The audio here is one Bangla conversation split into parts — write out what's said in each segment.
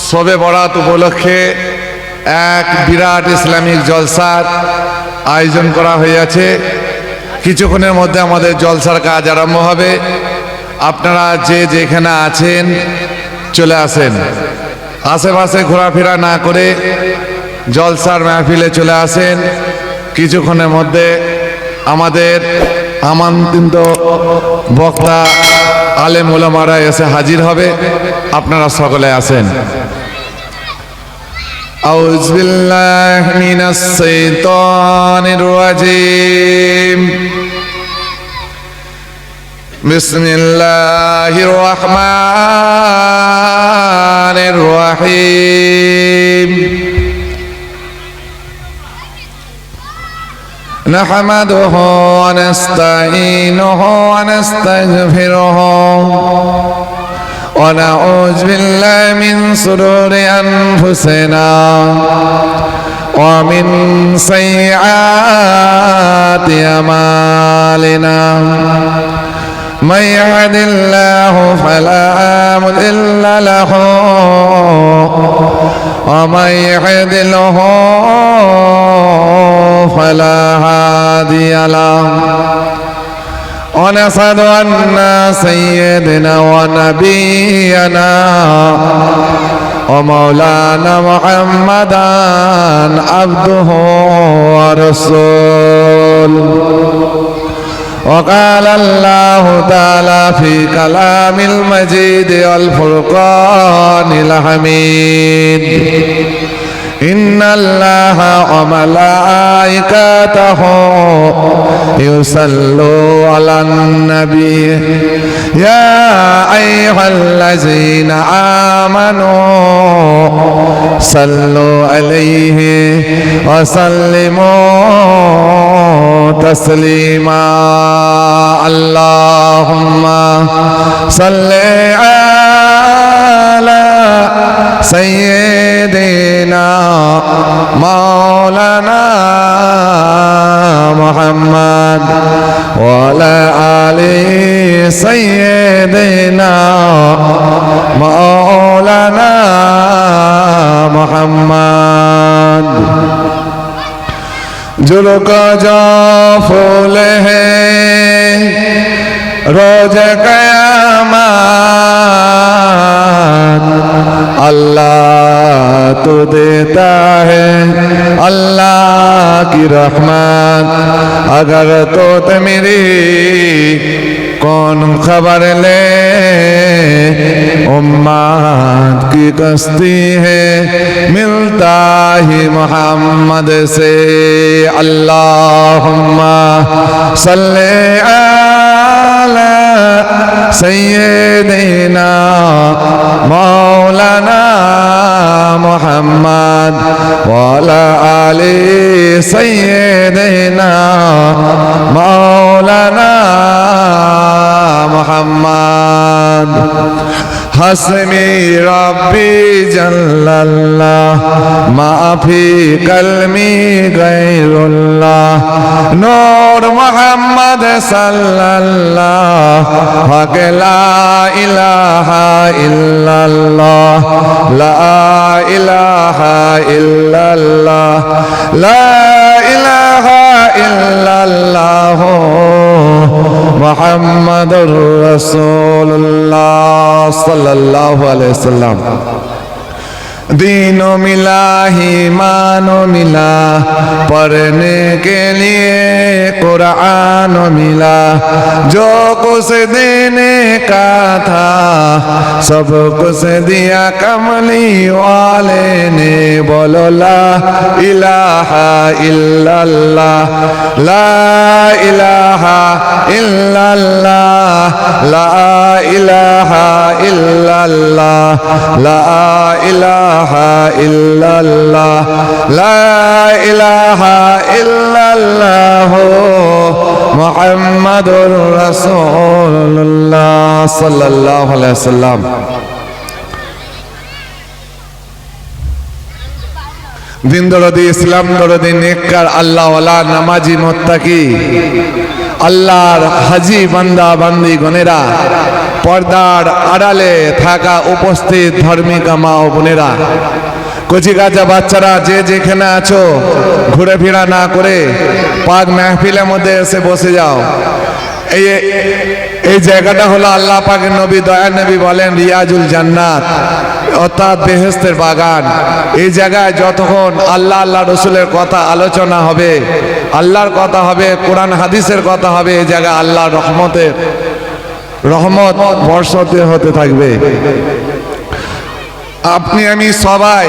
শবে বরাত উপলক্ষে এক বিরাট ইসলামিক জলসার আয়োজন করা হয়েছে। কিছুক্ষণের মধ্যে আমাদের জলসার কাজ আরম্ভ হবে। আপনারা যে যেখানে আছেন চলে আসেন, আশেপাশে ঘোরাফেরা না করে জলসার মাহফিলে চলে আসেন। কিছুক্ষণের মধ্যে আমাদের আমন্ত্রিত বক্তা আলেম ওলামারা এসে হাজির হবে। আপনারা সকলে আসেন। আউযু বিল্লাহি মিনাস শাইতানির রাজীম। বিসমিল্লাহির রহমানির রহিম। نحمده ونستعينه ونستغفره ونعوذ بالله من شرور أنفسنا ومن سيئات أعمالنا من يهد الله فلا مضل له ومن يضلل فلا هادي له ونشهد أن سيدنا ونبينا ومولانا محمدا عبده ورسوله. وقال الله تعالى في كلام المجيد والفرقان الحميد: إن الله وملائكته يصلوا على النبي يا أيها الذين آمنوا صلوا عليه وسلموا تسليما. اللهم صل على سيدنا مولانا محمد وعلى آل سيدنا مولانا محمد. जुल्फ़ का जो फूल है रोज क़यामत, अल्लाह तो देता है अल्लाह की रहमत। अगर तो मेरी कौन खबर ले, उम्मत की कश्ती है मिलता ही मोहम्मद से। अल्लाहुम्मा सल्ले अला सय्यिदिना मौलाना मुहम्मद वाला आले सय्यिदिना मौलाना मुहम्मद। हस्बी रब्बी जल्लल्लाह माफी कलमी गैरुल्लाह नूर मोहम्मद सल्लल्लाह हक ला इलाहा इल्लल्लाह ला इलाहा इल्लल्लाह ला इलाहा इल्लल्लाह मुहम्मदुर रसूलुल्लाह सल्लल्लाहु अलैहि वसल्लम। दीनो मिला ईमानो मिला, पढ़ने के लिए कुरान मिला। जो कुछ देने का था सब कुछ दिया कमली वाले ने। बोलो ला इलाहा इल्लल्लाह ला इलाहा इल्लल्लाह ला इलाहा इल्लल्लाह ला इलाहा इल्लल्लाह ला इलाहा इल्लल्लाह मुहम्मदुर रसूलुल्लाह सल्लल्लाहु अलैहि वसल्लम। दिन दरदी इस्लाम दरदी नेककार अल्लाह वाला नमाजी मुत्ताकी अल्लाहर हाजी बांदा बांदी गनेरा পর্দার আড়ালে থাকা উপস্থিত ধার্মিকা মা ও বোনেরা, কচি কাঁচা বাচ্চারা যে যেখানে আছো ঘুরে ফিরা না করে পাক মেহফিলের মধ্যে এসে বসে যাও। এই জায়গাটা হলো আল্লাহ পাকের নবী দয়ার নবী বলেন রিয়াজুল জান্নাত, অর্থাৎ বেহেশতের বাগান। এই জায়গায় যতক্ষণ আল্লাহ আল্লাহ রসুলের কথা আলোচনা হবে, আল্লাহর কথা হবে, কোরআন হাদিসের কথা হবে, এই জায়গায় আল্লাহ রহমত বর্ষতে হতে থাকবে। আপনি আমি সবাই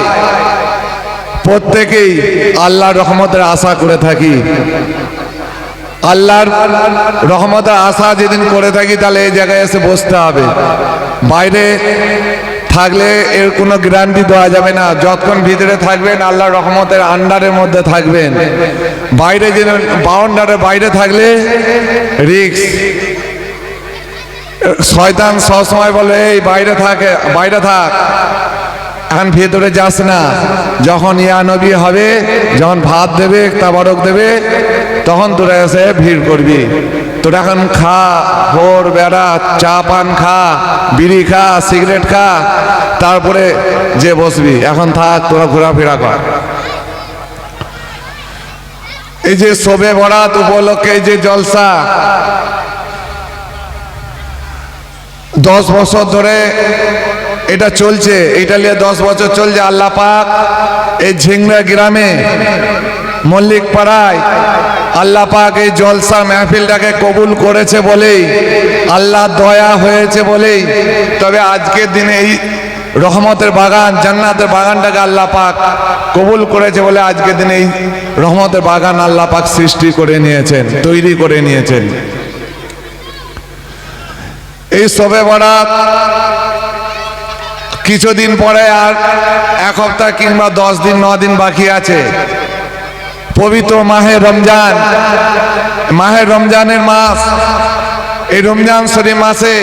প্রত্যেকেই আল্লাহর রহমতের আশা করে থাকি। আল্লাহর রহমতের আশা যেদিন করে থাকি তাহলে এই জায়গায় এসে বসতে হবে। বাইরে থাকলে এর কোনো গ্যারান্টি দেওয়া যাবে না। যতক্ষণ ভিতরে থাকবেন আল্লাহর রহমতের আন্ডারের মধ্যে থাকবেন। বাইরে যে বাউন্ডারের বাইরে থাকলে রিস্ক। শয়তান সবসময় বলে এই বাইরে থাক, এখন ভেতরে যাস না। যখন ইয়া নবী হবে, যখন ভাত দেবে, তাবারক দেবে, তখন তোরা এসে ভিড় করবি। তোরা এখন খা, ভোর বেড়া, চা পান খা, বিড়ি খা, সিগারেট খা, তারপরে যে বসবি। এখন থাক, তোরা ঘোরাফেরা কর। এই যে শবে বরাত উপলক্ষে যে জলসা 10 বছর ধরে এটা চলছে, এটা নিয়ে 10 বছর চলছে। আল্লাহ পাক এই ঝিংড়া গ্রামে মল্লিক পাড়ায় আল্লাহ পাক এই জলসা মেহফিলটাকে কবুল করেছে বলেই, আল্লাহ দয়া হয়েছে বলেই, তবে আজকের দিনে এই রহমতের বাগান, জান্নাতের বাগানটাকে আল্লাহ পাক কবুল করেছে বলে আজকের দিনে এই রহমতের বাগান আল্লাহ পাক সৃষ্টি করে নিয়েছেন, তৈরি করে নিয়েছেন। এই শবে বরাত কিছুদিন পরে, আর 1 সপ্তাহ কিংবা 10 দিন 9 দিন বাকি আছে। পবিত্র মাহে রমজান, মাহে রমজানের মাস। এই রমজান শরীফ মাসে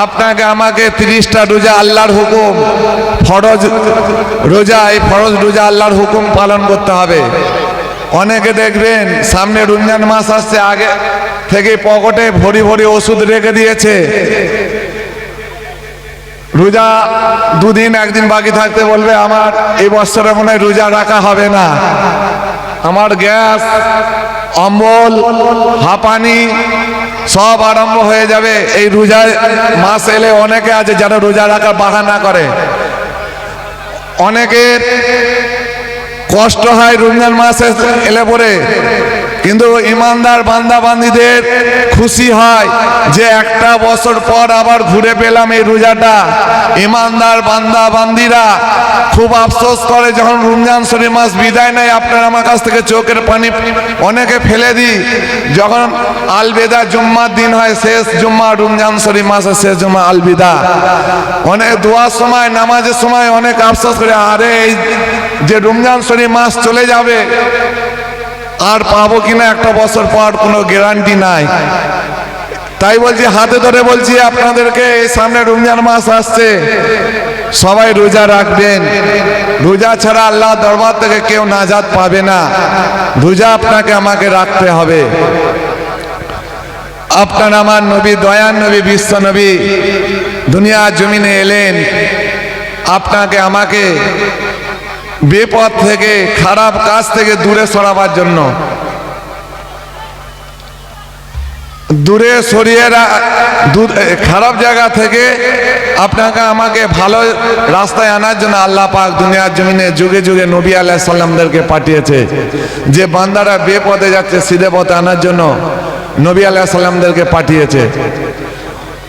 আপনাকে আমাকে 30টা রোজা, আল্লাহর হুকুম, ফরজ রোজা, এই ফরজ রোজা আল্লাহর হুকুম পালন করতে হবে। অনেকে দেখবেন সামনে রমজান মাস আসছে, আগে থেকে পকেটে ভরি ভরি ওষুধ রেখে দিয়েছে। রোজা 2 দিন 1 দিন বাকি থাকতে বলবে আমার এই বছরে মনে হয় রোজা রাখা হবে না, আমার গ্যাস, অম্বল, হাঁপানি সব আরম্ভ হয়ে যাবে। এই রোজা মাস এলে অনেকে আছে যারা রোজা রাখার বাহানা করে। অনেকের কষ্ট হয় রমজান মাস এলে পরে, কিন্তু ইমানদার বান্দা বান্দীদের খুশি হয় যে একটা বছর পর আবার ঘুরে পেলাম এই রোজাটা। ইমানদার বান্দা বান্দীরা খুব আফসোস করে যখন রমজান শরীফ মাস বিদায় নেয়। আপনার আমার কাছ থেকে চোখের পানি অনেকে ফেলে দিই। যখন আলবিদা জুম্মার দিন হয়, শেষ জুম্মা, রমজান শরীফ মাসের শেষ জুম্মা আলবিদা, অনেক দোয়ার সময়, নামাজের সময় অনেক আফসোস করে, আরে এই যে রমজান শরীফ মাস চলে যাবে, আর পাবো কিনা একটা বছর পর কোনো গ্যারান্টি নাই। তাই বলছি, হাতে ধরে বলছি আপনাদেরকে, এই সামনে রমজান মাস আসছে, সবাই রোজা রাখবেন। রোজা ছাড়া আল্লাহ দরবার থেকে কেউ নাজাত পাবে না। রোজা আপনাকে আমাকে রাখতে হবে। আপনার আমার নবী, দয়ার নবী, বিশ্ব নবী দুনিয়া জমিনে এলেন আপনাকে আমাকে বিপদ থেকে, খারাপ কাজ থেকে দূরে সরাবার জন্য। দূরে সরিয়ে খারাপ জায়গা থেকে আপনাকে আমাকে ভালো রাস্তায় আনার জন্য আল্লাহ পাক দুনিয়ার জমিনে যুগে যুগে নবী আলাইহিস সালামদেরকে পাঠিয়েছে। যে বান্দারা বেপথে যাচ্ছে সিধে পথে আনার জন্য নবী আলাইহিস সালামদেরকে পাঠিয়েছে।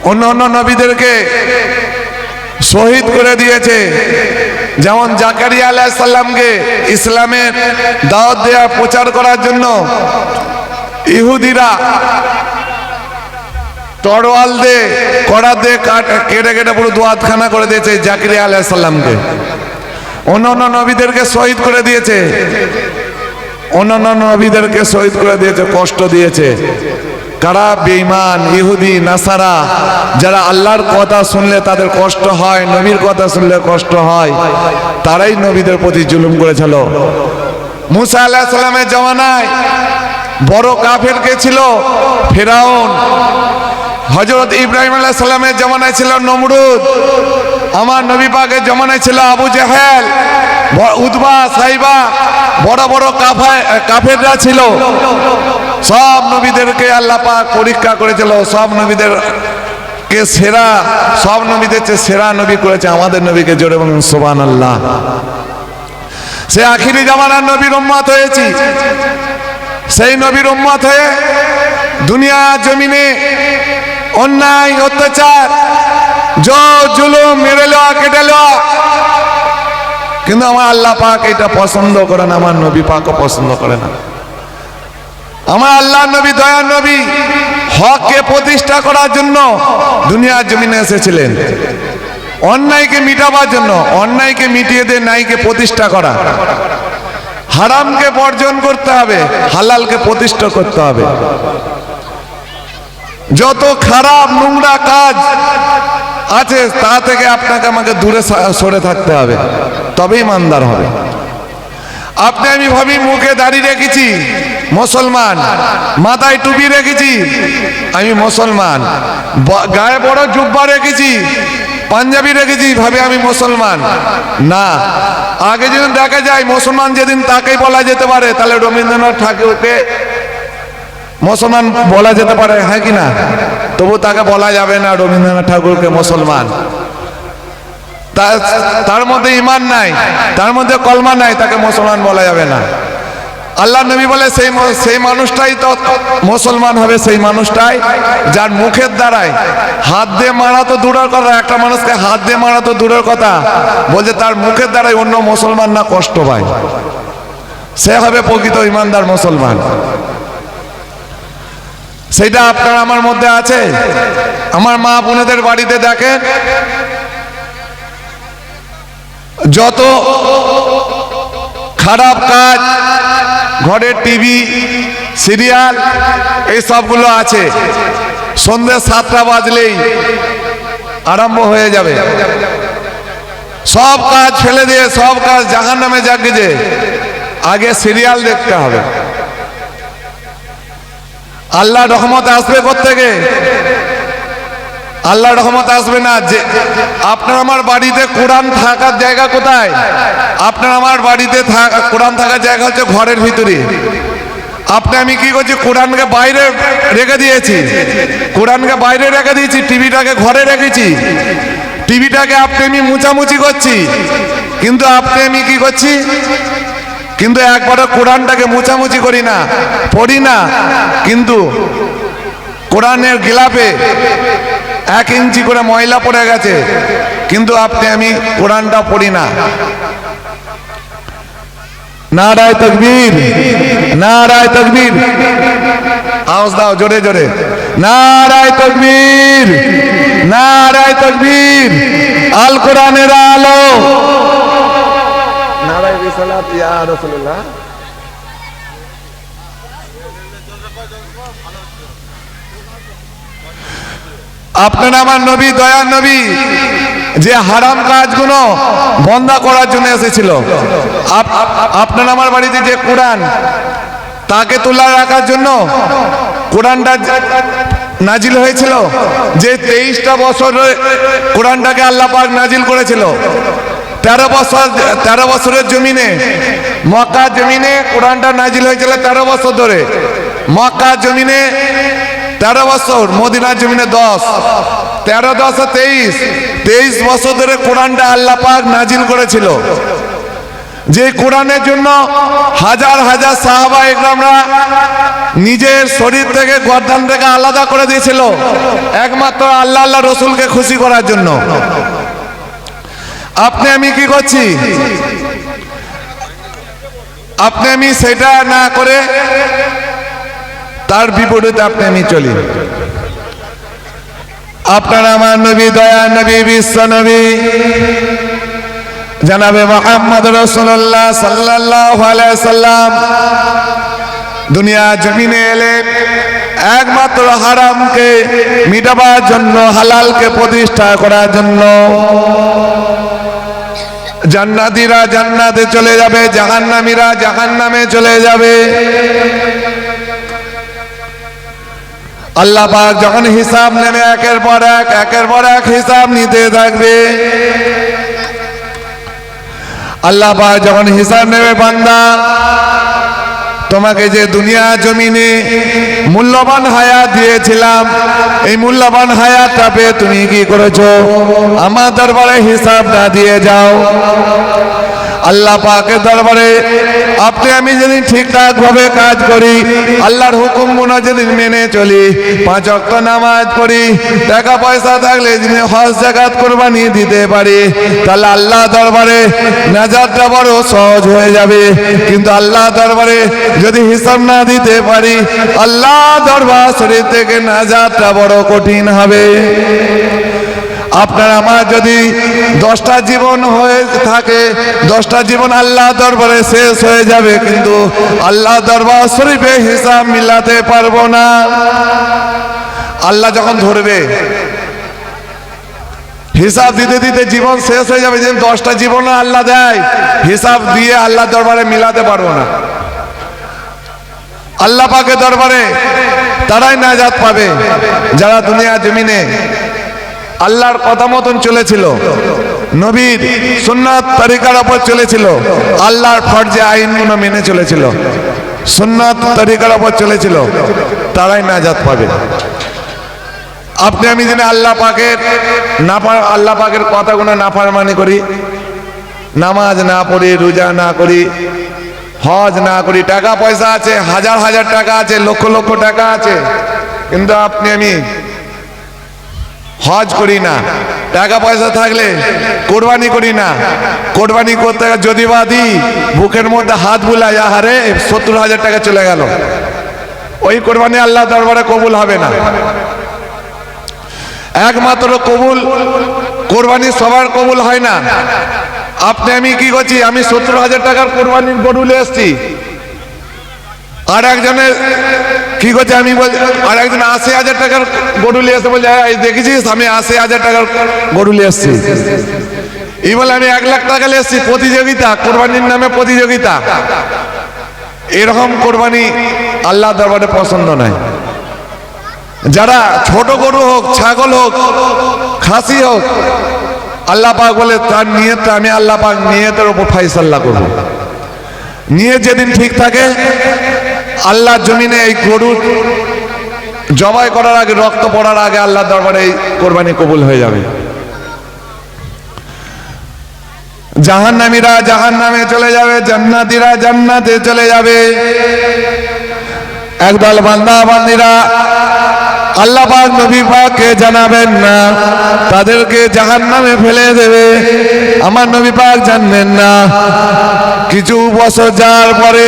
অন্য অন্য নবীদেরকে শহীদ করে দিয়েছে। যেমন জাকারিয়া আলাইহিস সালামকে ইসলামের দাওয়াত দেওয়া, প্রচার করার জন্য ইহুদিরা তরোয়াল দিয়ে, কড়া দিয়ে কেটে কেটে পুরো দোয়াতখানা করে দিয়েছে জাকারিয়া আলাইহিস সালামকে। অন্যান্য নবীদেরকে শহীদ করে দিয়েছে, অন্যান্য নবীদেরকে শহীদ করে দিয়েছে, কষ্ট দিয়েছে। কারা? বেঈমান, ইহুদি, নাসারা, যারা আল্লাহর কথা শুনলে তাদের কষ্ট হয়, নবীর কথা শুনলে কষ্ট হয়, তারাই নবীদের প্রতি জুলুম করেছিল। মুসা আলাইহিস সালামের জামানায় বড় কাফের কে ছিল? ফেরাউন। হযরত ইব্রাহিম আলাইহিস সালামের জামানায় ছিল নমরুদ, আমার নবী পাকের জামানায় ছিল আবু জেহেল, উতবা, সাইবা, বড় বড় কাফেররা ছিল। সব নবীদেরকে আল্লাহ পাক পরীক্ষা করেছিল, সব নবীদের কে সেরা, সব নবীদের চেয়ে সেরা নবী করেছে আমাদের নবীকে। জোরে বলুন সুবহানাল্লাহ। সে আখিরি জামানার নবীর উম্মত হয়েছি। সেই নবীর উম্মত হয়ে দুনিয়া জমিনে অন্যায় অত্যাচার জুলুম মেরে লওয়া কেটে লওয়া, কিন্তু আমার আল্লাহ পাক এটা পছন্দ করে না, আমার নবী পাকও পছন্দ করে না। আমার আল্লাহ নবী দয়ার নবী হককে প্রতিষ্ঠা করার জন্য দুনিয়ার জমিনে এসেছিলেন, অন্যায়কে মিটাবার জন্য। অন্যায়কে মিটিয়ে দিয়ে ন্যায়কে প্রতিষ্ঠা করা, হারামকে বর্জন করতে হবে, হালালকে প্রতিষ্ঠা করতে হবে। যত খারাপ নোংরা কাজ আছে তা থেকে আপনাকে আমাকে দূরে সরে থাকতে হবে, তবেই ইমানদার হবে। আপনি আমি ভাবি মুখে দাড়ি রেখেছি মুসলমান, মাথায় টুপি রেখেছি আমি মুসলমান, গায়ে বড় জুব্বা রেখেছি, পাঞ্জাবি রেখেছি, ভাবে আমি মুসলমান। না, আগে যেদিন দেখা যায় মুসলমান যেদিন তাকেই বলা যেতে পারে, তাহলে রবীন্দ্রনাথ ঠাকুরকে মুসলমান বলা যেতে পারে, হ্যাঁ কি না? তবু তাকে বলা যাবে না রবীন্দ্রনাথ ঠাকুরকে মুসলমান। তার মধ্যে ঈমান নাই, তার মধ্যে কলমা নাই, তাকে মুসলমান বলা যাবে না। আল্লাহ নবী বলে সেই মানুষটাই তো মুসলমান হবে, সেই মানুষটাই যার মুখের দ্বারাই, হাত দিয়ে মারা তো দূরের কথা, একটা মানুষকে হাত দিয়ে মারা তো দূরের কথা, বলছে তার মুখের দ্বারাই অন্য মুসলমান না কষ্ট পায়, সে হবে প্রকৃত ঈমানদার মুসলমান। সেটা আপনার আমার মধ্যে আছে। আমার মা বোনেদের বাড়িতে দেখেন, যত খারাপ কাজ, ঘরের টিভি সিরিয়াল এই সবগুলো আছে, সন্ধ্যে 7টা বাজলেই আরম্ভ হয়ে যাবে। সব কাজ ফেলে দিয়ে, সব কাজ জাহান্নামে যাকে, যে আগে সিরিয়াল দেখতে হবে। আল্লাহ রহমত আসবে কোত্থেকে? আল্লাহ রহমত আসবে না যে আপনার আমার বাড়িতে কোরআন থাকার জায়গা কোথায়? আপনার আমার বাড়িতে কোরআন থাকার জায়গা হচ্ছে ঘরের ভিতরে। আপনি আমি কি করছি? কোরআনকে বাইরে রেখে দিয়েছি, কোরআনকে বাইরে রেখে দিয়েছি, টিভিটাকে ঘরে রেখেছি। টিভিটাকে আপনি আমি মুছামুছি করছি, কিন্তু আপনি আমি কি করছি? কিন্তু একবারও কোরআনটাকে মুছামুছি করি না, পড়ি না। কিন্তু কোরআনের গিলাফে 1 ইঞ্চি করে ময়লা পড়ে গেছে, কিন্তু আপনি আমি কোরআনটা পড়ি না। নারায়ে তাকবীর, নারায়ে তাকবীর, আওয়াজ দাও জোরে জোরে, নারায়ে তাকবীর, নারায়ে তাকবীর। আল কোরআনের আলো, নারায়ে রিসালাত ইয়া রাসূলুল্লাহ। আপনার আমার নবী দয়ার নবী যে হারাম কাজগুলো বন্ধ করার জন্য এসেছিল। আপনার আমার বাড়িতে যে কোরআন, তাকে তুলে রাখার জন্য কোরআনটা নাজিল হয়েছিল। যে 23টা বছর কোরআনটাকে আল্লাহ পাক নাজিল করেছিল। 13 বছরের জমিনে, মক্কা জমিনে কোরআনটা নাজিল হয়েছিল 13 বছর ধরে। মক্কা জমিনে 13 বছর, মদিনার জমিনে 10, 13, 10 আর 23 বছর ধরে কোরআনটা আল্লাহ পাক নাজিল করেছিল। যে কোরআনের জন্য হাজার হাজার সাহাবা ইকরামরা নিজের শরীর থেকে, গর্দান থেকে আলাদা করে দিয়েছিল, একমাত্র আল্লাহ আল্লাহ রসুলকে খুশি করার জন্য। আপনি আমি কি করছি? আপনি আমি সেটা না করে তার বিপরীতে আপনি আমি চলি। আপনার আমার নবী দয়া নবী, বিশ্ব নবী জনাবে মুহাম্মদ রাসূলুল্লাহ সাল্লাল্লাহু আলাইহি সাল্লাম দুনিয়া জমিনে এলেন একমাত্র হারামকে মিটাবার জন্য, হালালকে প্রতিষ্ঠা করার জন্য। জান্নাতীরা জান্নাতে চলে যাবে, জাহান্নামীরা জাহান্নামে চলে যাবে। আল্লাহ পাক যখন হিসাব নেবে একের পর এক হিসাব নিতে থাকবে। আল্লাহ পাক যখন হিসাব নেবে, বান্দা তোমাকে যে দুনিয়া জমিনে মূল্যবান হায়াত দিয়েছিলাম, এই মূল্যবান হায়াতটা পেয়ে তুমি কি করেছো? আমার দরবারে হিসাব না দিয়ে যাও। আল্লাহ পাকের দরবারে আপনি আমি যদি ঠিকঠাক ভাবে কাজ করি, আল্লাহর হুকুমগুলো যদি মেনে চলি, 5 ওয়াক্ত নামাজ পড়ি, টাকা পয়সা থাকলে যদি হজ যাকাত কুরবানি দিতে পারি, তাহলে আল্লাহ দরবারে নাজাতটা বড় সহজ হয়ে যাবে। কিন্তু আল্লাহ দরবারে যদি হিসাব না দিতে পারি, আল্লাহ দরবার শরীর থেকে নাজাতটা বড় কঠিন হবে। আপনার আমার যদি 10টা জীবন হয়ে থাকে, 10টা জীবন আল্লাহ দরবারে শেষ হয়ে যাবে, কিন্তু আল্লাহ দরবার শরীফে হিসাব মিলাতে পারবো না। আল্লাহ যখন ধরবে, হিসাব দিতে দিতে জীবন শেষ হয়ে যাবে। যেদিন 10টা জীবন আল্লাহ দেয়, হিসাব দিয়ে আল্লাহ দরবারে মিলাতে পারবো না। আল্লাহ পাকের দরবারে তারাই নাজাত পাবে যারা দুনিয়া জমিনে আল্লাহর কথা মতন চলেছিল, নবীর সুন্নাত তরিকার উপর চলেছিল, আল্লাহর ফরজে আইনগুলো মেনে চলেছিল, সুন্নাত তরিকার উপর চলেছিল, তারাই নাজাত পাবে। আপনি আমি যদি আল্লাহ পাকের কথাগুলো নাফরমানি করি, নামাজ না পড়ি, রোজা না করি, হজ না করি, টাকা পয়সা আছে, হাজার হাজার টাকা আছে, লক্ষ লক্ষ টাকা আছে, কিন্তু আপনি আমি হজ করি না, টাকা পয়সা থাকলে কোরবানি করি না, কোরবানি করতে যদি বা দিই, বুকের মধ্যে হাত বুলাই, আহারে 70,000 টাকা চলে গেল, ওই কোরবানি আল্লাহ দরবারে কবুল হবে না। একমাত্র কবুল কোরবানি সবার কবুল হয় না। আপনি আমি কি করছি, আমি 70,000 টাকার কোরবানির গরু নিয়ে এসছি, আর একজনের কি করছে, আমি বলছি, আর একজন 80,000 টাকার গরু নিয়ে এসে বলছে, দেখেছিস আমি 80,000 টাকার গরু নিয়ে এসছি। এই বলে আমি 1 লাখ টাকা নিয়ে এসছি। প্রতিযোগিতা, কোরবানির নামে প্রতিযোগিতা। এরকম কোরবানি আল্লাহ দরবারে পছন্দ নয়। যারা ছোট গরু হোক, ছাগল হোক, খাসি হোক, আল্লাহ পাক বলে তার নিয়তটা আমি আল্লাহ পাক নিয়তের উপর ফায়সালা করব। নিয়ত যেদিন ঠিক থাকে, আল্লাহ জমিনে এই গরু জবাই করার আগে, রক্ত পড়ার আগে আল্লাহ দরবারে এই কোরবানি কবুল হয়ে যাবে। জাহান্নামীরা জাহান্নামে চলে যাবে, জান্নাতীরা জান্নাতে চলে যাবে। একদল বান্দা বান্দীরা আল্লাহ পাক নবী পাককে জানাবেন না, তাদেরকে জাহান্নামে ফেলে দেবে। আমার নবী পাক জানবেন না। কিছু বছর যাওয়ার পরে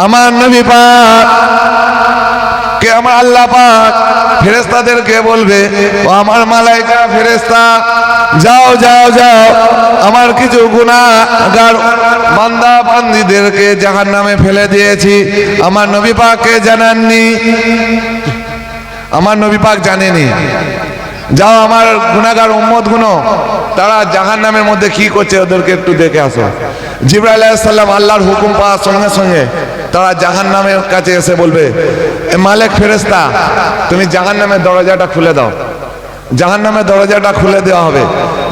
আমার নবী পাক কে, আমার আল্লাহ পাক ফেরেশতাদেরকে বলবে, ও আমার মালাইকা ফেরেশতা, যাও যাও যাও, আমার কিছু গুনাহগার বান্দা বান্দীদেরকে জাহান্নামে ফেলে দিয়েছি। আমার নবী পাককে জানাননি, আমার নবী পাক জানেনি। যাও আমার গুনাহগার উম্মত গুলো, তারা জাহান্নামের মধ্যে কি করছে, ওদেরকে একটু দেখে আসো। জিবরাইল আলাইহিস সালাম আল্লাহর হুকুম পাওয়ার সঙ্গে সঙ্গে তারা জাহান্নামের কাছে এসে বলবে, মালিক ফেরেশতা, তুমি জাহান্নামের দরজাটা খুলে দাও। জাহান্নামের দরজাটা খুলে দেওয়া হবে।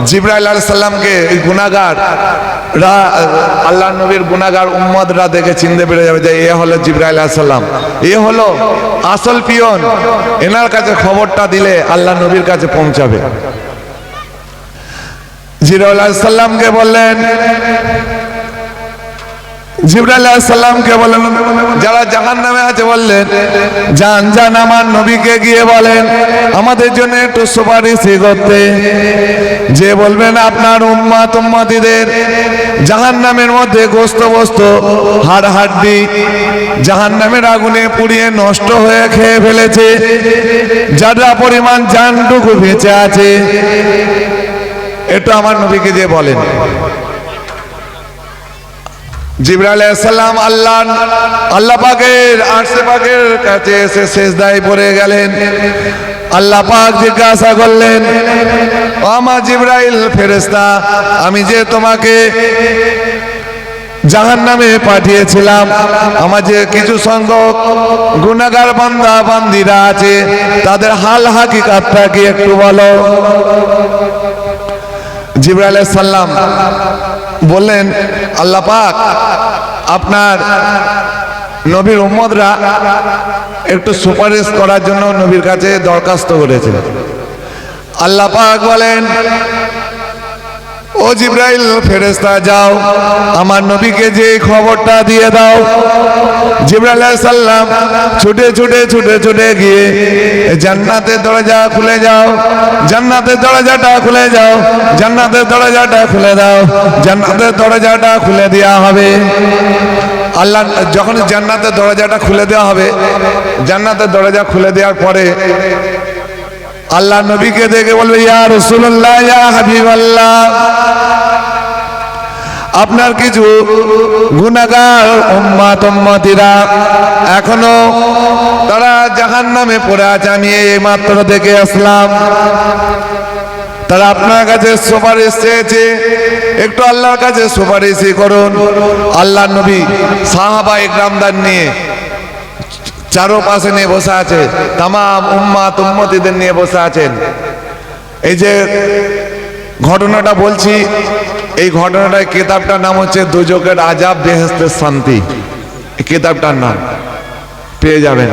জিবরাইল আলাইহিস সালামকে এই গুনাহগাররা, আল্লাহর নবীর গুনাহগার উম্মতরা দেখে চিনতে পেরে যাবে যে এ হলো জিবরাইল আলাইহিস সালাম, এ হলো আসল পিয়ন। এনার কাছে খবরটা দিলে আল্লাহর নবীর কাছে পৌঁছাবে। জিবরাইল আলাইহিস সালামকে বললেন, জিবরাইল আলাইহিস সালামকে বললেন, যারা জাহান্নামে আছে বললেন, যান যান আমার নবীকে গিয়ে বলেন আমাদের জন্য একটু সুপারিশ করতে। যে বলবেন আপনার উম্মত উম্মতীদের জাহান্নামের মধ্যে গোস্ত বস্ত হাড় হাড্ডি জাহান্নামের আগুনে পুড়িয়ে নষ্ট হয়ে খেয়ে ফেলেছে, যারা পরিমাণ জানটুকু বেঁচে আছে, এটা আমার নবীকে যে বলেন। জিবরাইল আলাইহিস সালাম আল্লাহ পাকের আরশে পাকের কাছে এসে সিজদায় পড়ে গেলেন। আল্লাহ পাক জিজ্ঞাসা করলেন, ও আমার জিবরাইল ফেরেশতা, আমি যে তোমাকে জাহান্নামে পাঠিয়েছিলাম। আমার যে কিছু সংখ্যক গুনাহগার বান্দা বান্দিরা আছে, তাদের হাল হাকিকাতটা কি একটু বলো। জিবরাইল আলাইহিস সালাম বললেন, আল্লাহ পাক আপনার নবীর উম্মতরা একটু সুপারিশ করার জন্য নবীর কাছে দরখাস্ত করেছে। আল্লাহ পাক বলেন, ও জিবরাইল ফেরেশতা যাও, আমার নবীকে যে খবরটা দিয়ে দাও। জিবরাইল আলাইহিস সালাম ছুটে ছুটে ছুটে ছুটে গিয়ে জান্নাতের দরজা খুলে যাও, জান্নাতের দরজাটা খুলে যাও, জান্নাতের দরজাটা খুলে দাও, জান্নাতের দরজাটা খুলে দেওয়া হবে। আল্লাহ যখন জান্নাতের দরজাটা খুলে দেওয়া হবে, জান্নাতের দরজা খুলে দেওয়ার পরে আল্লাহ নবীকে দেখে বলবে, ইয়া রাসূলুল্লাহ, ইয়া হাবিবাল্লাহ, আপনার কিছু গুনাহগার উম্মত উম্মতিরা এখনো তারা জাহান্নামে পড়ে আছে, আমি এই মাত্র দেখে আসলাম। তারা আপনার কাছে সুপারিশ চেয়েছে, একটু আল্লাহর কাছে সুপারিশই করুন। আল্লাহ নবী সাহাবা ইকরামদের নিয়ে চারপাশে নিয়ে বসে আছে, তামাম উম্মত উম্মতিদের নিয়ে বসে আছেন। এই যে ঘটনাটা বলছি, এই ঘটনাটার কিতাবটার নাম হচ্ছে দুজকের আযাব বেহেশতের শান্তি। এই কিতাবটার নাম পেয়ে যাবেন।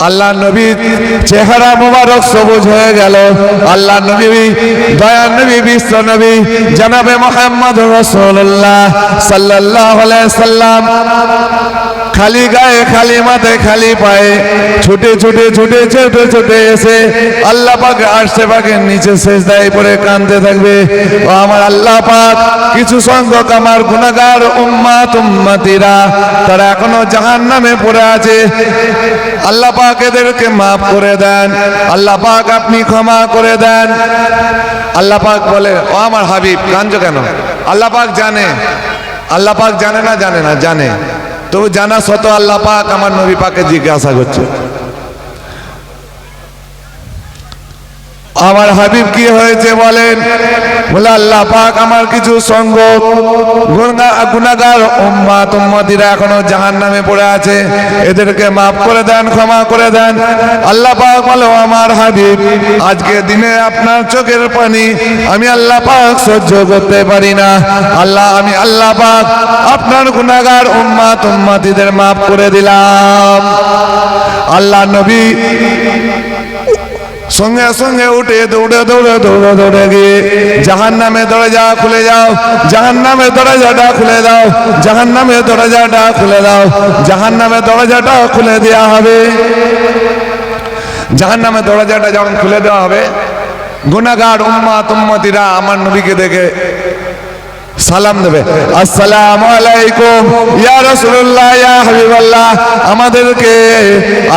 আল্লাহ নবী চেহারা মুবারক সবুজ হয়ে গেল। আল্লাহ নবী, দয়ার নবী, বিশ্ব নবী জনাবে মুহাম্মদ রাসূলুল্লাহ সাল্লাল্লাহু আলাইহি সাল্লাম খালি গায়ে, খালি মাথায়, খালি পায়ে ছুটে ছুটে ছুটে ছুটে ছুটে এসে আল্লাহ পাক আরশে পাকের নিচে সিজদায় পড়ে কাঁদতে থাকবে, ও আমার আল্লাহ পাক, কিছু সংখ্যক আমার গুনাহগার উম্মত উম্মতিরা তারা এখনো জাহান্নামে পড়ে আছে, আল্লাহ পাক এদেরকে মাফ করে দেন, আল্লাহ পাক আপনি ক্ষমা করে দেন। আল্লাহ পাক বলে, ও আমার হাবিব কাঁদছো কেন? আল্লাহ পাক জানে, আল্লাহ পাক জানে না, জানে না, জানে, তবু জানা সত্ত্বেও আল্লাহ পাক আমার নবী পাকে জিজ্ঞাসা করছে, আমার হাবিব কি হয়েছে বলেন? বলে, আল্লাহ পাক আমার কিছু সংখ্যক গুনাহগার উম্মত উম্মতিরা এখনো জাহান্নামে পড়ে আছে, এদেরকে মাফ করে দেন, ক্ষমা করে দেন। আল্লাহ পাক বলে, আমার হাবিব, আজকে দিনে আপনার চোখের পানি আমি আল্লাহ পাক সহ্য করতে পারি না। আমি আল্লাহ পাক আপনার গুনাহগার উম্মত উম্মতিদের মাফ করে দিলাম। আল্লাহ নবী সঙ্গে সঙ্গে উঠে দৌড়ে দৌড়ে দৌড়ে দৌড়ে গিয়ে জাহান্নামের দরজা খুলে যাও, জাহান্নামের দরজাটা খুলে দাও, জাহান্নামের দরজাটা খুলে দাও, জাহান্নামের দরজাটা খুলে দেওয়া হবে। জাহান্নামের দরজাটা যখন খুলে দেওয়া হবে, গুনাহগার উম্মত উম্মতিরা আমার নবীকে দেখে সালাম দেবে, আসসালামু আলাইকুম ইয়া রাসূলুল্লাহ, ইয়া হাবিবাল্লাহ, আমাদেরকে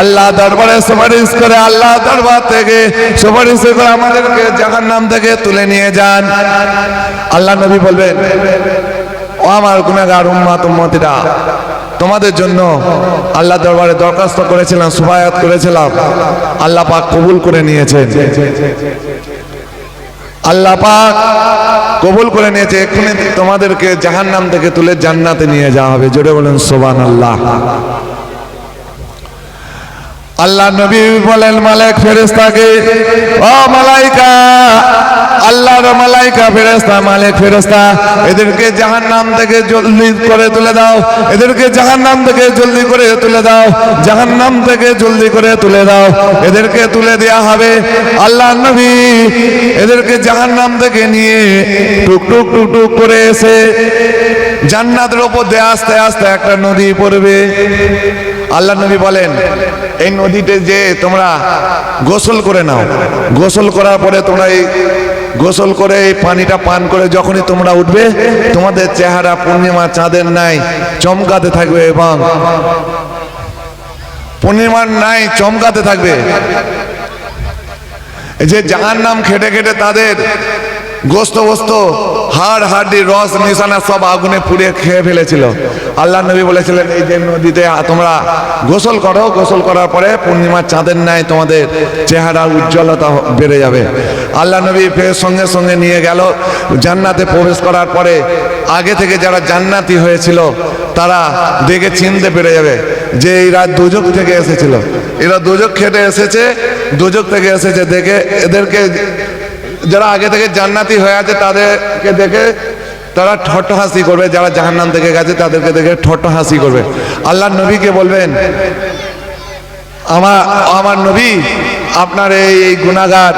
আল্লাহ দরবারে সুপারিশ করে, আল্লাহ দরবার থেকে সুপারিশ করে আমাদেরকে জাহান্নাম থেকে তুলে নিয়ে যান। আল্লাহ নবী বলবেন, ও আমার গুনাহগার উম্মত উম্মতিরা, তোমাদের জন্য আল্লাহ দরবারে দরখাস্ত করেছিলাম, সুফায়াত করেছিলাম, আল্লাহ পাক কবুল করে নিয়েছেন, আল্লাহ পাক কবুল করে নিয়েছে। এক্ষুনি তোমাদেরকে জাহান্নাম থেকে তুলে জান্নাতে নিয়ে যাওয়া হবে। জোরে বলেন সুবহানাল্লাহ। আল্লাহ নবী বলেন মালাক ফেরেশতাকে, ও মালাইকা, আল্লাহর মালাইকা ফেরেশতা, মালিক ফেরেশতা, এদেরকে জাহান্নাম থেকে জলদি করে তুলে দাও, এদেরকে জাহান্নাম থেকে জলদি করে তুলে দাও, জাহান্নাম থেকে জলদি করে তুলে দাও। এদেরকে তুলে দেয়া হবে। আল্লাহ নবী এদেরকে জাহান্নাম থেকে নিয়ে টুক টুক টুক টুক করে এসে জান্নাতের উপর দিয়ে আস্তে আস্তে একটা নদী পড়বে। আল্লাহ নবী বলেন, এই নদীতে যে তোমরা গোসল করে নাও, গোসল করার পরে তোমরা এই গোসল করে এই পানিটা পান করে যখনই তোমরা উঠবে, তোমাদের চেহারা পূর্ণিমা চাঁদের নাই চমকাতে থাকবে, এবং পূর্ণিমার নাই চমকাতে থাকবে। যে জাহান্নাম খেটে খেটে তাদের গোস্ত হাড় হাড্ডি রস নিশানা সব আগুনে পুড়ে খেয়ে ফেলেছিল। আল্লাহ নবী বলেছিলেন এই যে নদীতে তোমরা গোসল করো, গোসল করার পরে পূর্ণিমার চাঁদের ন্যায় তোমাদের চেহারার উজ্জ্বলতা বেড়ে যাবে। আল্লাহ নবী ফের সঙ্গে সঙ্গে নিয়ে গেল। জান্নাতে প্রবেশ করার পরে আগে থেকে যারা জান্নাতি হয়েছিল তারা দেখে চিনতে পেরে যাবে যে এরা দোজখ থেকে এসেছিল, এরা দোজখ খেটে এসেছে, দোজখ থেকে এসেছে। দেখে এদেরকে যারা আগে থেকে জান্নাতি হয়ে আছে তাদেরকে দেখে তারা ঠট্ট হাসি করবে, যারা জাহান্নাম থেকে গেছে তাদেরকে দেখে ঠট্ট হাসি করবে। আল্লাহ নবীকে বলবেন আমার নবী আপনার এই গুনাহগার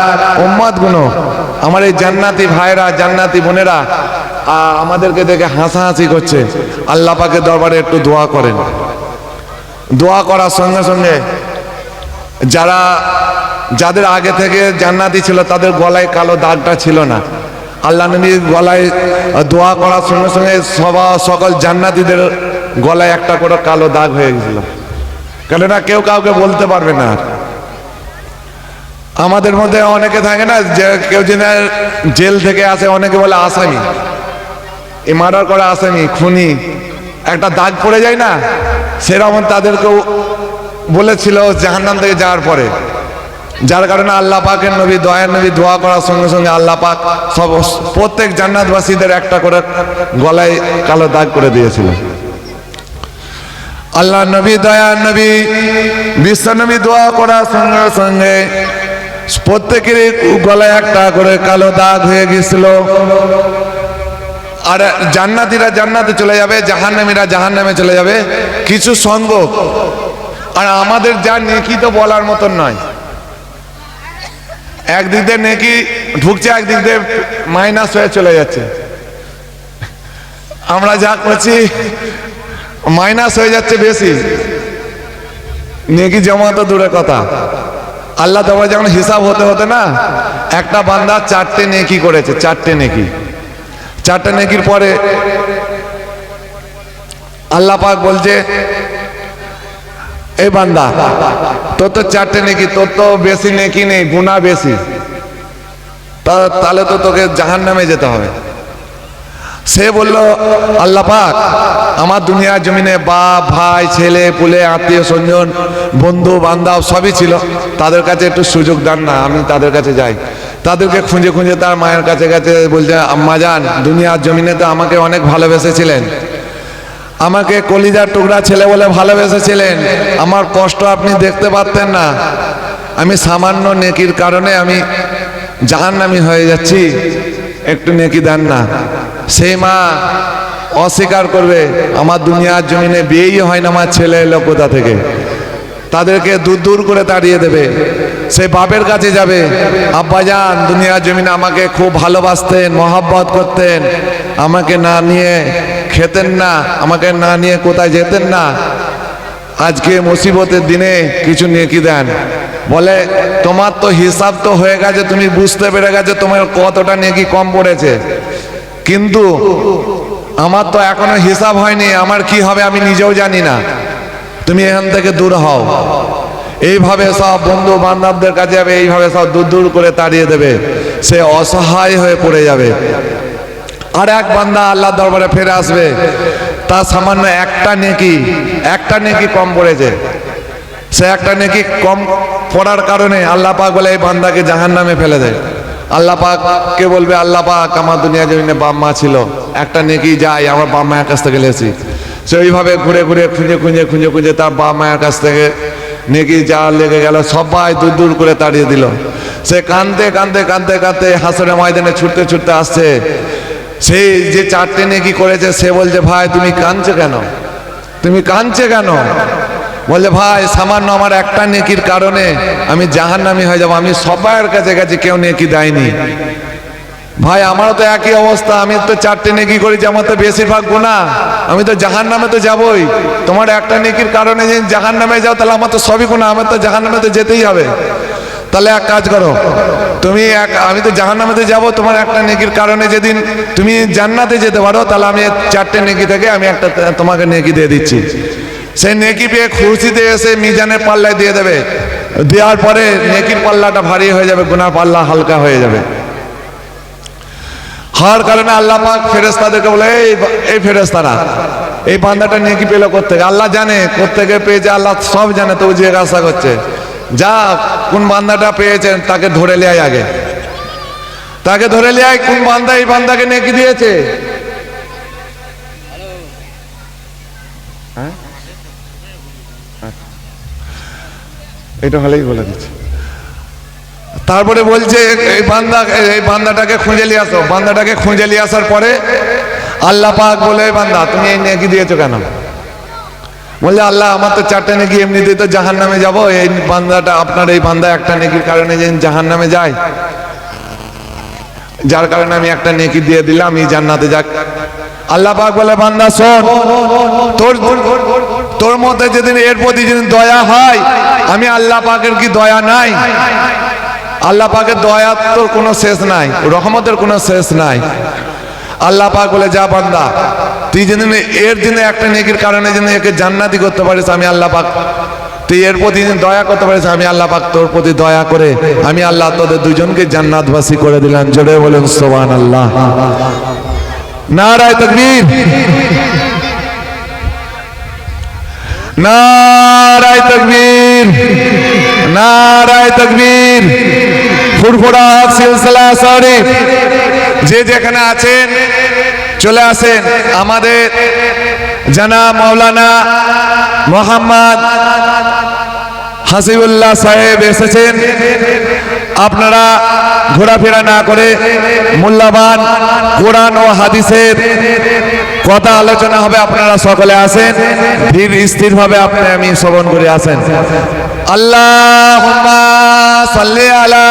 উম্মত গুলো, আমার এই জান্নাতি ভাইরা জান্নাতি বোনেরা আমাদেরকে দেখে হাসাহাসি করছে, আল্লাহ পাকের দরবারে একটু দোয়া করেন। দোয়া করার সঙ্গে সঙ্গে যাদের আগে থেকে জান্নাতি ছিল তাদের গলায় কালো দাগটা ছিল না। আল্লাহ নবীর গলায় দোয়া করার সঙ্গে সঙ্গে সকল জান্নাতীদের গলায় একটা করে কালো দাগ হয়ে গেছিল, কেননা কেউ কাউকে বলতে পারবে না। আমাদের মধ্যে অনেকে থাকে না যে কেউ যদি জেল থেকে আসে অনেকে বলে আসামি, এই মার্ডার করা আসামি, খুনি, একটা দাগ পড়ে যায় না, সেরকম তাদেরকেও বলেছিল জাহান্নাম থেকে যাওয়ার পরে। যার কারণে আল্লাহ পাকের নবী দয়ার নবী দোয়া করার সঙ্গে সঙ্গে আল্লাহ পাক প্রত্যেক জান্নাতবাসীদের একটা করে গলায় কালো দাগ করে দিয়েছিল। আল্লাহ নবী দয়ার নবী বিশ্ব নবী দোয়া করার সঙ্গে সঙ্গে প্রত্যেকেরই গলায় একটা করে কালো দাগ হয়ে গেছিল। আর জান্নাতীরা জান্নাতে চলে যাবে, জাহান্নামীরা জাহান্নামে চলে যাবে কিছু সঙ্গ। আর আমাদের যা নেকি তো বলার মতন নয়, একদিক দিয়ে নেকি ঢুকছে, একদিক দিয়ে মাইনাস হয়ে চলে যাচ্ছে। আমরা যা করছি মাইনাস হয়ে যাচ্ছে বেশি, নেকি জমা তো দূরের কথা। আল্লাহ তাআলা যখন হিসাব হতে হতে না একটা বান্দা 4টে নেকি করেছে, 4টে নেকি, 4টে নেকির পরে আল্লাহ পাক বলছে এই বান্দা তোর তো 4টে নেকি, তোর তো বেশি নেকি নেই, গুনাহ বেশি, তাহলে তো তোকে জাহান্নামে যেতে হবে। সে বলল আল্লাহ পাক আমার দুনিয়ার জমিনে বাপ ভাই ছেলে পুলে আত্মীয় স্বজন বন্ধু বান্ধব সবই ছিল, তাদের কাছে একটু সুযোগ দেন না, আমি তাদের কাছে যাই। তাদেরকে খুঁজে খুঁজে তার মায়ের কাছে কাছে বলছে আম্মা জান দুনিয়ার জমিনে তো আমাকে অনেক ভালোবেসেছিলেন, আমাকে কলিজার টুকরা ছেলে বলে ভালোবেসেছিলেন, আমার কষ্ট আপনি দেখতে পারতেন না, আমি সামান্য নেকির কারণে আমি জাহান্নামী হয়ে যাচ্ছি, একটু নেকি দেন না। সেই মা অস্বীকার করবে, আমার দুনিয়ার জমিনে বিয়েই হয় না, আমার ছেলে এলো কোথা থেকে, তাদেরকে দূর দূর করে তাড়িয়ে দেবে। সে বাপের কাছে যাবে, আব্বাজান দুনিয়ার জমিনে আমাকে খুব ভালোবাসতেন, মহব্বত করতেন, আমাকে না নিয়ে খেতেন না, আমাকে না নিয়ে কোথায় যেতেন না, আজকে মুসিবতের দিনে কিছু নেকি দেন। বলে তোমার তো হিসাব তো হয়ে গেছে, তুমি বুঝতে পেরে গেছে তোমার কতটা নেকি কম পড়েছে, কিন্তু আমার তো এখনো হিসাব হয়নি, আমার কি হবে আমি নিজেও জানি না, তুমি এখান থেকে দূর হও। এইভাবে সব বন্ধু বান্ধবদের কাছে যাবে, এইভাবে সব দূর দূর করে তাড়িয়ে দেবে, সে অসহায় হয়ে পড়ে যাবে। আর এক বান্দা আল্লাহ দরবারে ফিরে আসবে, তার সামান্য একটা নেকি কম পড়েছে, সে একটা নেকি কম পড়ার কারণে আল্লাহ পাক বলে এই বান্দাকে জাহান্নামে ফেলে দেয়। আল্লাহ পাককে বলবে আল্লাহ পাক আমার দুনিয়া জমিনে বাপ মা ছিল, একটা নেকি যাই আমার বাপ মায়ের কাছ থেকে লেছি। সে ওইভাবে ঘুরে ঘুরে খুঁজে খুঁজে তার বাপ মায়ের কাছ থেকে নেকি যা লেগে গেল সবাই দূর দূর করে তাড়িয়ে দিল। সে কাঁদতে কাঁদতে কাঁদতে কাঁদতে হাসরের ময়দানে ছুটতে ছুটতে আসছে। সেই যে 4টে নেকি করেছে সে বলছে ভাই তুমি কাঁদছো কেন, তুমি কাঁদছো কেন? বলছে ভাই সামান্য আমার একটা নেকির কারণে আমি জাহান্নামী হয়ে যাবো, আমি সবার কাছে গেছি কেউ নেকি দেয়নি। ভাই আমারও তো একই অবস্থা, আমি তো 4টে নেকি করেছি, আমার তো বেশিরভাগ গুনাহ, আমি তো জাহান্নামে তো যাবই, তোমার একটা নেকির কারণে যদি জাহান্নামে যাও তাহলে আমার তো সবই গুনাহ, আমার তো জাহান্নামে তো যেতেই হবে। তাহলে এক কাজ করো, আমি তো জাহান্নামেতে যাব, তোমার একটা নেকির কারণে যেদিন তুমি জান্নাতে যেতে পারো তাহলে আমি 4টে নেকি থেকে আমি একটা তোমাকে নেকি দিয়ে দিচ্ছি। সেই নেকি পেয়ে খুশিতে এসে মিজানের পাল্লায় দিয়ে দেবে, দেওয়ার পরে নেকির পাল্লাটা ভারী হয়ে যাবে, গুনার পাল্লা হালকা হয়ে যাবে। হওয়ার কারণে আল্লাহ পাক ফেরেশতাদেরকে বলে, এই ফেরেশতারা এই বান্দাটা নেকি পেল কোত্থেকে? আল্লাহ জানে কোত্থেকে পেয়েছে, আল্লাহ সব জানে, তো জিজ্ঞাসা করছে যা কোন বান্দাটা পেয়েছেন তাকে ধরে লিয়াই, আগে তাকে ধরে লিয়াই, কোন বান্দা এই বান্দাকে নেকি দিয়েছে। এটা হলেই বলে দিচ্ছে। তারপরে বলছে এই বান্দাটাকে খুঁজে নিয়ে আসো। বান্দাটাকে খুঁজে নিয়ে আসার পরে আল্লাহ পাক বলে, বান্দা তুমি এই নেকি দিয়েছো কেন? বলছে আল্লাহ আমার তো 4টে নেকি, এমনিতেই তো জাহান্নামে যাব, এই বান্দাটা আপনার এই বান্দা একটা নেকির কারণে যে জাহান্নামে যায়, যার কারণে আমি একটা নেকি দিয়ে দিলাম, এই জান্নাতে যাক। আল্লাহ পাক বলে, বান্দা শোন, তোর মধ্যে যেদিন এর প্রতি যেদিন দয়া হয়, আমি আল্লাহ পাকের কি দয়া নাই? আল্লাহ পাকের দয়ার তোর কোনো শেষ নাই, রহমতের কোনো শেষ নাই। আল্লাহ পাক বলে, যা বান্দা তুই যেদিন এর দিনে একটা নেকির কারণে যেদিন একে জান্নাতি করতে পারিস, আমি আল্লাহ পাক, তুই এর প্রতি যেদিন দয়া করতে পারিস, আমি আল্লাহ পাক তোর প্রতি দয়া করে আমি আল্লাহ তোদের দুজনকে জান্নাতবাসী করে দিলাম। জোরে বলেন সুবহানাল্লাহ। নারায়ে তাকবীর, নারায়ে তাকবীর, নারায়ে তাকবীর। ফুরফুরা সিলসিলা শরীফ যে যেখানে আছেন চলে আসেন। আমাদের জনাব মাওলানা মোহাম্মদ হাসিবুল্লাহ সাহেব এসেছেন। আপনারা ঘোরাফেরা না করে মূল্যবান কোরআন ও হাদিসের কথা আলোচনা হবে, আপনারা সকলে আসেন, ধীর স্থিরভাবে আমি শ্রবণ করে আসেন। আল্লাহুম্মা সাল্লি আলা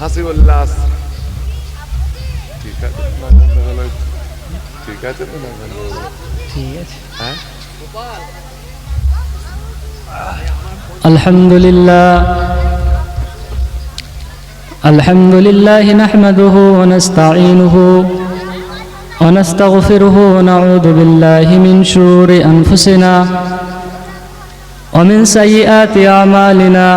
হাসিবুল্লাহ। ঠিক আছে, ঠিক আছে, ঠিক আছে। আলহামদুলিল্লাহ, আলহামদুলিল্লাহ নাহমাদুহু ওয়া নাস্তাঈনুহু ওয়া নাস্তাগফিরুহু ওয়া নাউযু বিল্লাহি মিন শুরুরি আনফুসিনা ওয়া মিন সাইয়্যাতি আমালিনা।